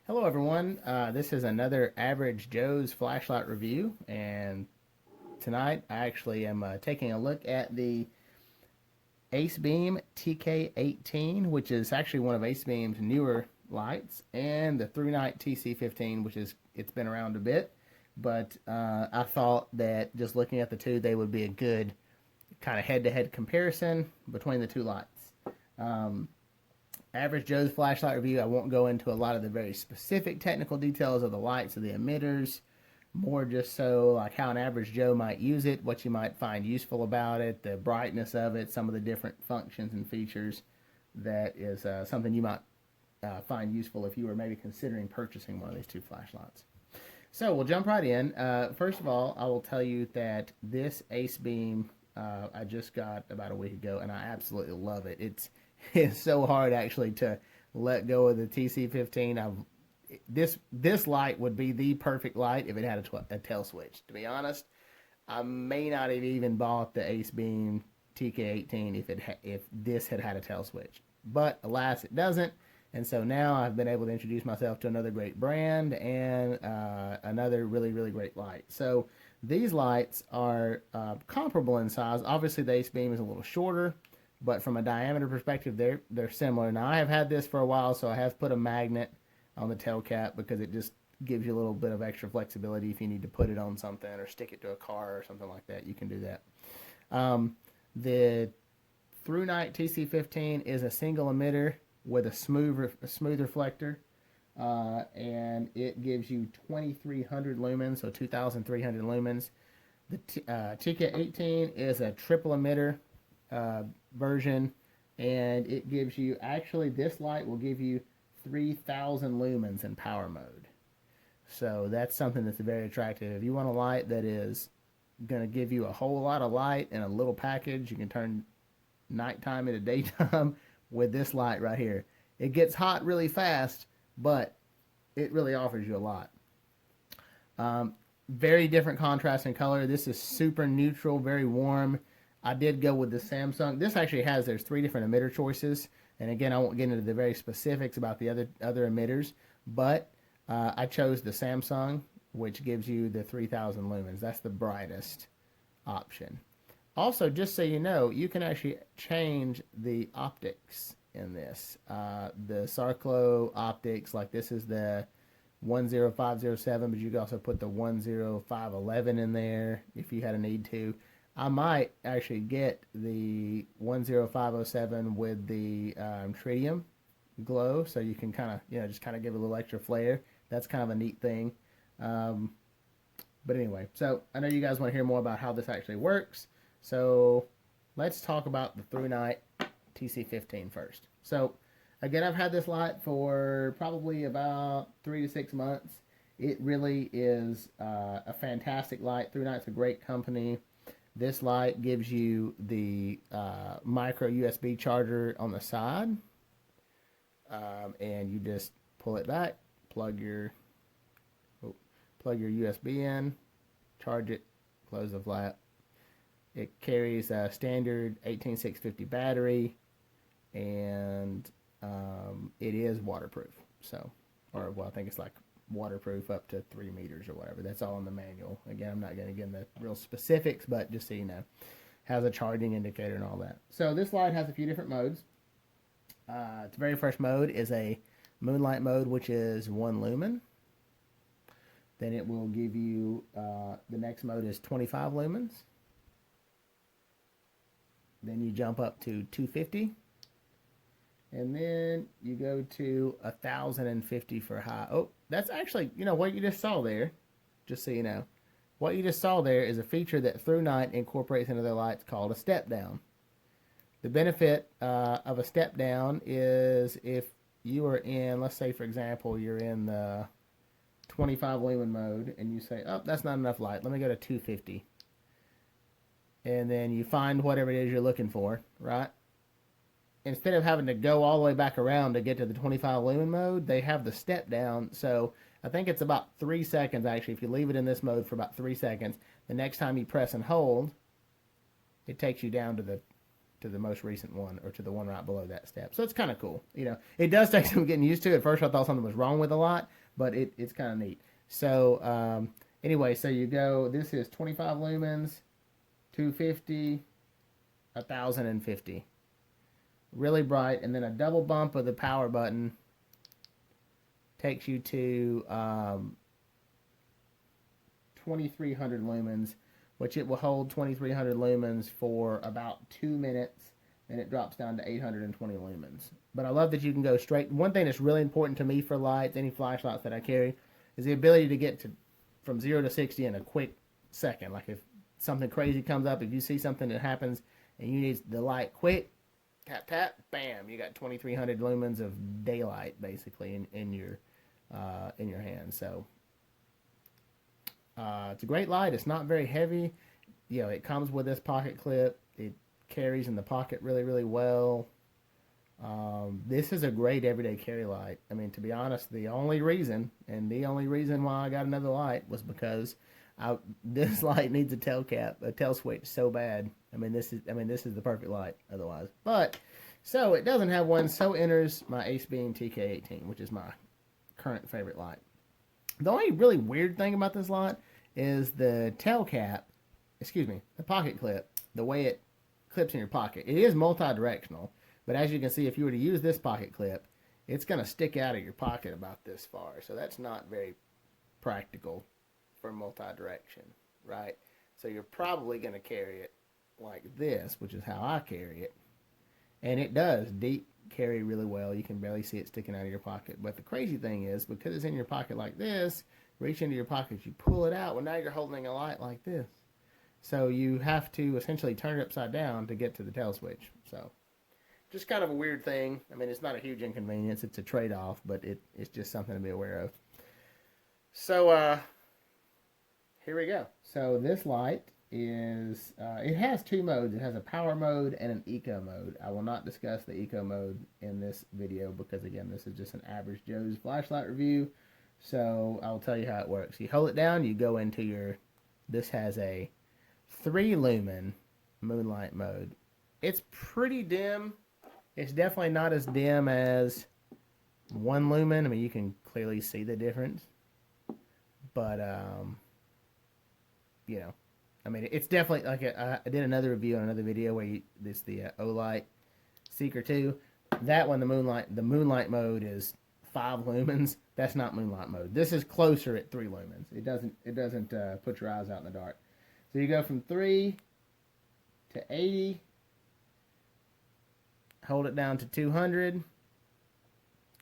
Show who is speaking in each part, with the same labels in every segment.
Speaker 1: Hello everyone, this is another Average Joe's flashlight review, and tonight I actually am taking a look at the Acebeam TK18, which is actually one of Acebeam's newer lights, and the ThruNite TC15, which is, it's been around a bit, but I thought that just looking at the two, they would be a good kind of head-to-head comparison between the two lights. Average Joe's flashlight review, I won't go into a lot of the very specific technical details of the lights, of the emitters, more just so like how an average Joe might use it, what you might find useful about it, the brightness of it, some of the different functions and features that is something you might find useful if you were maybe considering purchasing one of these two flashlights. So we'll jump right in. First of all, I will tell you that this Acebeam I just got about a week ago, and I absolutely love it. It's so hard actually to let go of the TC15. This light would be the perfect light if it had a tail switch. To be honest, I may not have even bought the Acebeam TK18 if this had a tail switch. But alas, it doesn't. And so now I've been able to introduce myself to another great brand and another really, really great light. So these lights are comparable in size. Obviously, the Acebeam is a little shorter, but from a diameter perspective, they're similar. Now, I have had this for a while, so I have put a magnet on the tail cap because it just gives you a little bit of extra flexibility if you need to put it on something or stick it to a car or something like that. You can do that. The ThruNite TC15 is a single emitter with a smooth reflector, and it gives you 2300 lumens, so 2300 lumens. The TK18 is a triple emitter version, and it gives you, actually this light will give you 3000 lumens in power mode. So that's something that's very attractive. If you want a light that is going to give you a whole lot of light in a little package, you can turn nighttime into daytime with this light right here. It gets hot really fast, but it really offers you a lot. Very different contrast in color. This is super neutral, very warm. I did go with the Samsung. This actually there's 3 different emitter choices. And again, I won't get into the very specifics about the other emitters, but I chose the Samsung, which gives you the 3000 lumens. That's the brightest option. Also, just so you know, you can actually change the optics in this. The Sarclo optics, like this is the 10507, but you can also put the 10511 in there if you had a need to. I might actually get the 10507 with the tritium glow, so you can kind of, just kind of give a little extra flair. That's kind of a neat thing. But anyway, so I know you guys want to hear more about how this actually works. So let's talk about the ThruNite TC15 first. So again, I've had this light for probably about 3 to 6 months. It really is a fantastic light. ThruNite's a great company. This light gives you the micro USB charger on the side, and you just pull it back, plug your USB in, charge it, close the flap. It carries a standard 18650 battery, and it is waterproof. So, I think it's like waterproof up to 3 meters or whatever. That's all in the manual. Again, I'm not going to get into real specifics, but just so you know, has a charging indicator and all that. So this light has a few different modes. Its very first mode is a moonlight mode, which is 1 lumen. Then it will give you, the next mode is 25 lumens. Then you jump up to 250. And then you go to 1050 for high. Oh, that's actually, what you just saw there, just so you know. What you just saw there is a feature that ThruNite incorporates into their lights called a step down. The benefit of a step down is if you are in, let's say for example, you're in the 25 lumen mode and you say, oh, that's not enough light. Let me go to 250. And then you find whatever it is you're looking for, right? Instead of having to go all the way back around to get to the 25 lumen mode, they have the step down. So I think it's about 3 seconds actually. If you leave it in this mode for about 3 seconds, the next time you press and hold, it takes you down to to the most recent one, or to the one right below that step. So it's kind of cool. You know, it does take some getting used to. At first I thought something was wrong with the light, but it's kind of neat. So anyway, so you go, this is 25 lumens, 250, 1050. Really bright. And then a double bump of the power button takes you to 2300 lumens, which it will hold 2300 lumens for about 2 minutes, and it drops down to 820 lumens. But I love that you can go straight. One thing that's really important to me for lights, any flashlights that I carry, is the ability to get to from 0 to 60 in a quick second. Like if something crazy comes up, if you see something that happens and you need the light quick, tap tap, bam, you got 2300 lumens of daylight basically in your hand. So it's a great light. It's not very heavy. You know, it comes with this pocket clip. It carries in the pocket really, really well. This is a great everyday carry light. I mean, to be honest, the only reason why I got another light was because this light needs a tail cap, a tail switch so bad. I mean, this is the perfect light otherwise. But so it doesn't have one. So enters my Acebeam TK18, which is my current favorite light. The only really weird thing about this light is the tail cap, the pocket clip, the way it clips in your pocket. It is multi-directional, but as you can see, if you were to use this pocket clip, it's going to stick out of your pocket about this far. So that's not very practical for multi-direction, right? So you're probably going to carry it like this, which is how I carry it. And it does deep carry really well. You can barely see it sticking out of your pocket. But the crazy thing is, because it's in your pocket like this, reach into your pocket, you pull it out. Well, now you're holding a light like this. So you have to essentially turn it upside down to get to the tail switch. So just kind of a weird thing. I mean, it's not a huge inconvenience. It's a trade-off, but it's just something to be aware of. So here we go. So this light is, it has two modes. It has a power mode and an eco mode. I will not discuss the eco mode in this video because, again, this is just an average Joe's flashlight review. So I'll tell you how it works. You hold it down, you go into your, this has a 3 lumen moonlight mode. It's pretty dim. It's definitely not as dim as 1 lumen. I mean, you can clearly see the difference. But, you know, I mean, it's definitely, like, I did another review on another video where this the Olight Seeker 2. That one, the moonlight mode is 5 lumens. That's not moonlight mode. This is closer at 3 lumens. It doesn't put your eyes out in the dark. So you go from 3 to 80. Hold it down to 200.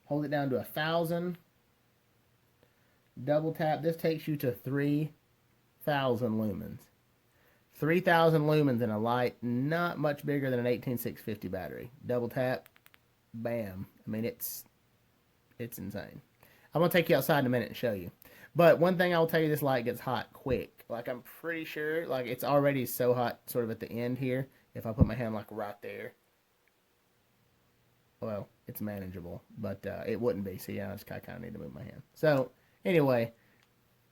Speaker 1: Hold it down to 1000. Double tap. This takes you to 3000 lumens. 3000 lumens in a light not much bigger than an 18650 battery. Double tap, bam. I mean, it's insane. I'm going to take you outside in a minute and show you. But one thing I will tell you, this light gets hot quick. Like, I'm pretty sure, like, it's already so hot sort of at the end here. If I put my hand, like, right there. Well, it's manageable, but it wouldn't be. See, I just kind of need to move my hand. So, anyway,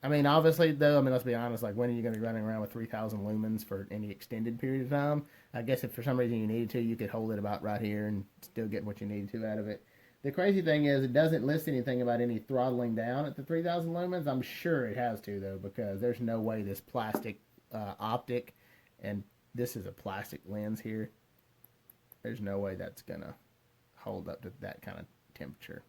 Speaker 1: I mean, obviously, though, I mean, let's be honest, like, when are you going to be running around with 3000 lumens for any extended period of time? I guess if for some reason you needed to, you could hold it about right here and still get what you needed to out of it. The crazy thing is, it doesn't list anything about any throttling down at the 3000 lumens. I'm sure it has to, though, because there's no way this plastic optic, and this is a plastic lens here, there's no way that's going to hold up to that kind of temperature.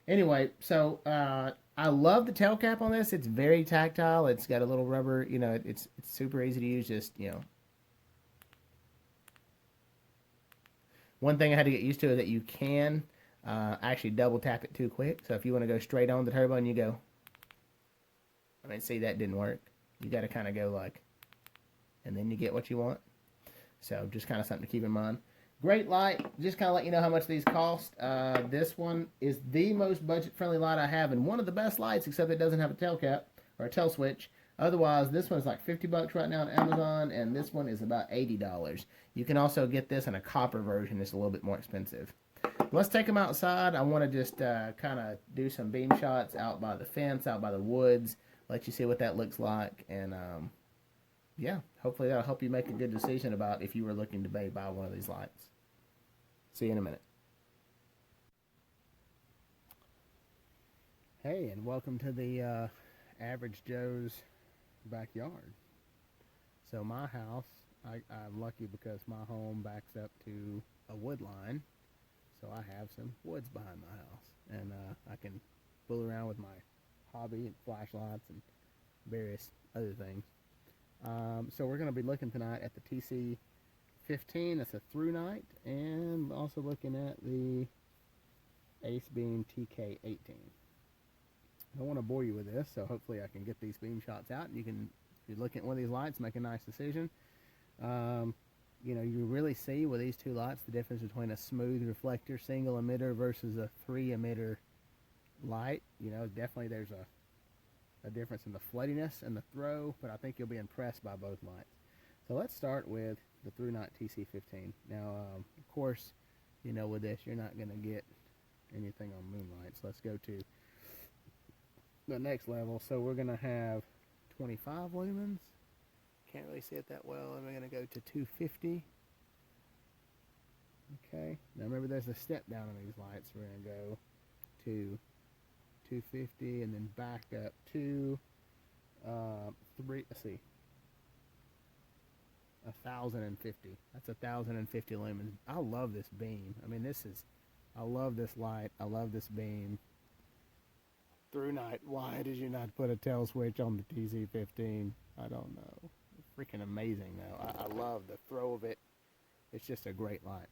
Speaker 1: Anyway, so I love the tail cap on this. It's very tactile. It's got a little rubber, you know, it's super easy to use. Just, you know, one thing I had to get used to is that you can actually double tap it too quick. So if you want to go straight on the turbo and you go, I mean, see, that didn't work. You got to kind of go like, and then you get what you want. So just kind of something to keep in mind. Great light. Just kind of let you know how much these cost. This one is the most budget-friendly light I have, and one of the best lights, except it doesn't have a tail cap or a tail switch. Otherwise, this one's like $50 right now on Amazon, and this one is about $80. You can also get this in a copper version. It's a little bit more expensive. Let's take them outside. I want to just kind of do some beam shots out by the fence, out by the woods, let you see what that looks like, and yeah, hopefully that'll help you make a good decision about if you were looking to buy one of these lights. See you in a minute. Hey, and welcome to the Average Joe's backyard. So my house, I'm lucky because my home backs up to a wood line, so I have some woods behind my house, and I can fool around with my hobby and flashlights and various other things. So we're going to be looking tonight at the TC15, that's a ThruNite, and also looking at the Acebeam TK18. I don't want to bore you with this, so hopefully I can get these beam shots out, and you can, if you're looking at one of these lights, make a nice decision. You know, you really see with these two lights the difference between a smooth reflector single emitter versus a 3 emitter light. You know, definitely there's a difference in the floodiness and the throw, but I think you'll be impressed by both lights. So let's start with the ThruNite TC15. Now, of course, you know, with this you're not going to get anything on moonlight, so let's go to the next level. So we're going to have 25 lumens. Can't really see it that well, and we're going to go to 250. Okay, now remember there's a step down on these lights. We're going to go to 250 and then back up to 1050. That's 1050 lumens. I love this beam. I mean, I love this light. I love this beam. ThruNite, why did you not put a tail switch on the TC15? I don't know. It's freaking amazing though. I love the throw of it. It's just a great light.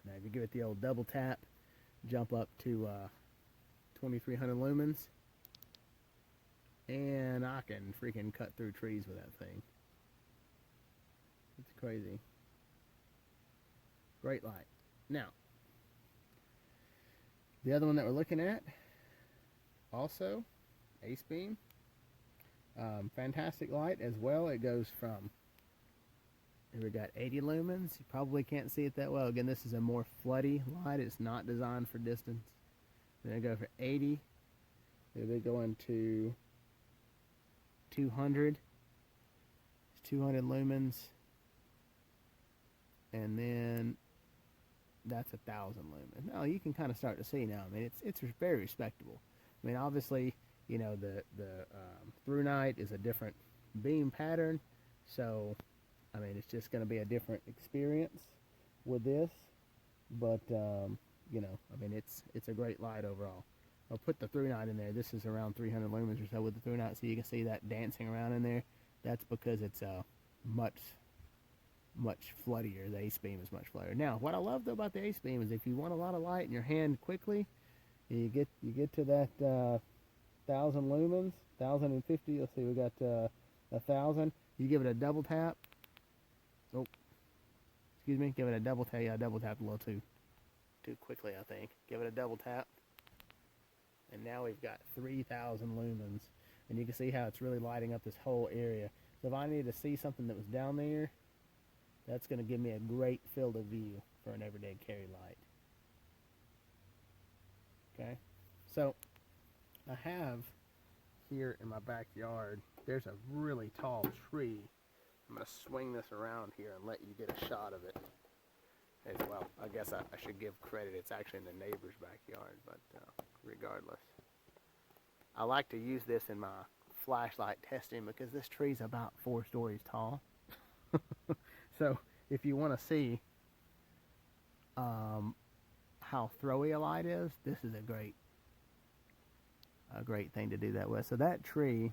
Speaker 1: Now if you give it the old double tap, jump up to 2300 lumens, and I can freaking cut through trees with that thing. It's crazy. Great light. Now, the other one that we're looking at, also Acebeam, fantastic light as well. It goes from, here we got 80 lumens. You probably can't see it that well. Again, this is a more floody light. It's not designed for distance. Then I go for 80. Then they go into 200. It's 200 lumens. And then that's 1,000 lumens. Now you can kind of start to see now. I mean, it's very respectable. I mean, obviously, you know, the ThruNite is a different beam pattern, so I mean, it's just going to be a different experience with this. But you know, I mean, it's a great light overall. I'll put the ThruNite in there. This is around 300 lumens or so with the ThruNite, so you can see that dancing around in there. That's because it's much floodier. The Acebeam is much floodier. Now, what I love though about the Acebeam is if you want a lot of light in your hand quickly, you get to that 1,000 lumens, 1050. Let's see, we got 1,000. You give it a double tap. Oh, excuse me. Give it a double tap. Yeah, I double tapped a little too quickly, I think. Give it a double tap, and now we've got 3,000 lumens, and you can see how it's really lighting up this whole area. So if I needed to see something that was down there, that's going to give me a great field of view for an everyday carry light. Okay, so I have here in my backyard, there's a really tall tree. I'm going to swing this around here and let you get a shot of it as well. I guess I should give credit. It's actually in the neighbor's backyard, but regardless. I like to use this in my flashlight testing because this tree's about 4 stories tall. So if you want to see how throwy a light is, this is a great thing to do that with. So that tree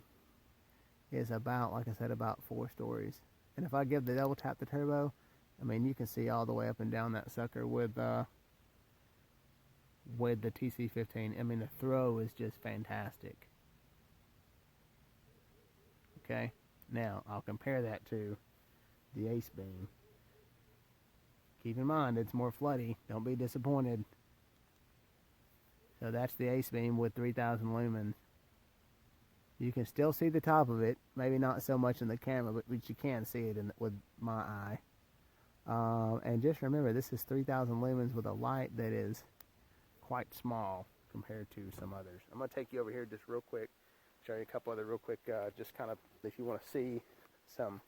Speaker 1: is about, like I said, about 4 stories. And if I give the double tap the turbo, I mean, you can see all the way up and down that sucker with the TC15. I mean, the throw is just fantastic. Okay, now I'll compare that to the Acebeam. Keep in mind, it's more floody. Don't be disappointed. So that's the Acebeam with 3,000 lumens. You can still see the top of it. Maybe not so much in the camera, but you can see it with my eye. And just remember, this is 3,000 lumens with a light that is quite small compared to some others. I'm going to take you over here just real quick, show you a couple other real quick, just kind of if you want to see some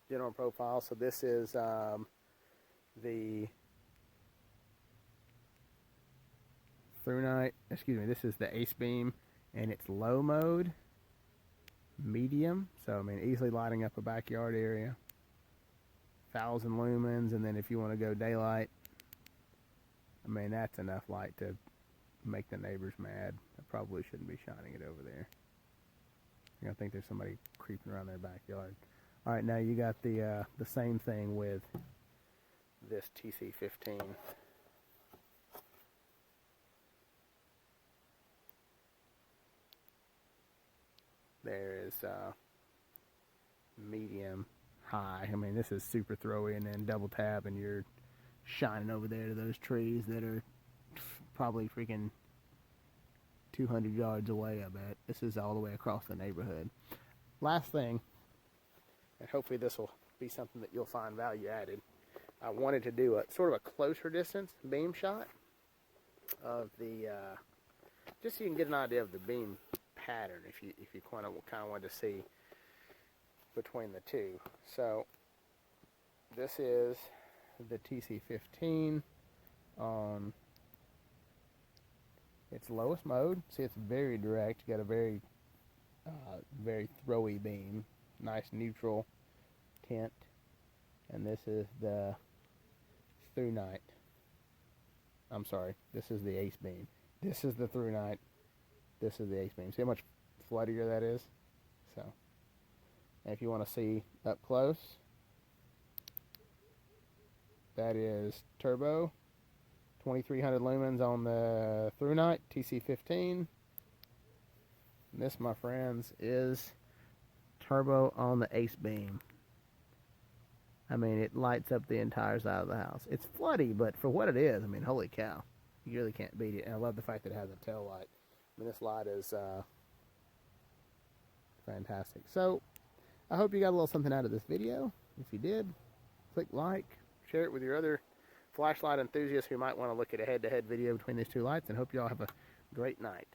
Speaker 1: general profile. So this is the ThruNite, excuse me, this is the Acebeam, and it's low mode, medium, so I mean easily lighting up a backyard area, 1,000 lumens, and then if you want to go daylight, I mean that's enough light to make the neighbors mad. I probably shouldn't be shining it over there. I think there's somebody creeping around their backyard. All right, now you got the same thing with this TC15. There is medium, high. I mean, this is super throwy, and then double tap, and you're shining over there to those trees that are probably freaking 200 yards away, I bet. This is all the way across the neighborhood. Last thing, and hopefully this will be something that you'll find value added. I wanted to do a sort of a closer distance beam shot of the, just so you can get an idea of the beam pattern if you kind of wanted to see between the two. So this is the TC15 on its lowest mode. See, it's very direct. You got a very very throwy beam, nice neutral tint. And this is the ThruNite. I'm sorry, this is the Acebeam. This is the ThruNite. This is the Acebeam. See how much floodier that is? So, and if you want to see up close, that is turbo, 2300 lumens on the ThruNite TC15. And this, my friends, is turbo on the Acebeam. I mean, it lights up the entire side of the house. It's floody, but for what it is, I mean, holy cow. You really can't beat it. And I love the fact that it has a tail light. I mean, this light is fantastic. So, I hope you got a little something out of this video. If you did, click like, share it with your other flashlight enthusiasts who might want to look at a head-to-head video between these two lights, and hope you all have a great night.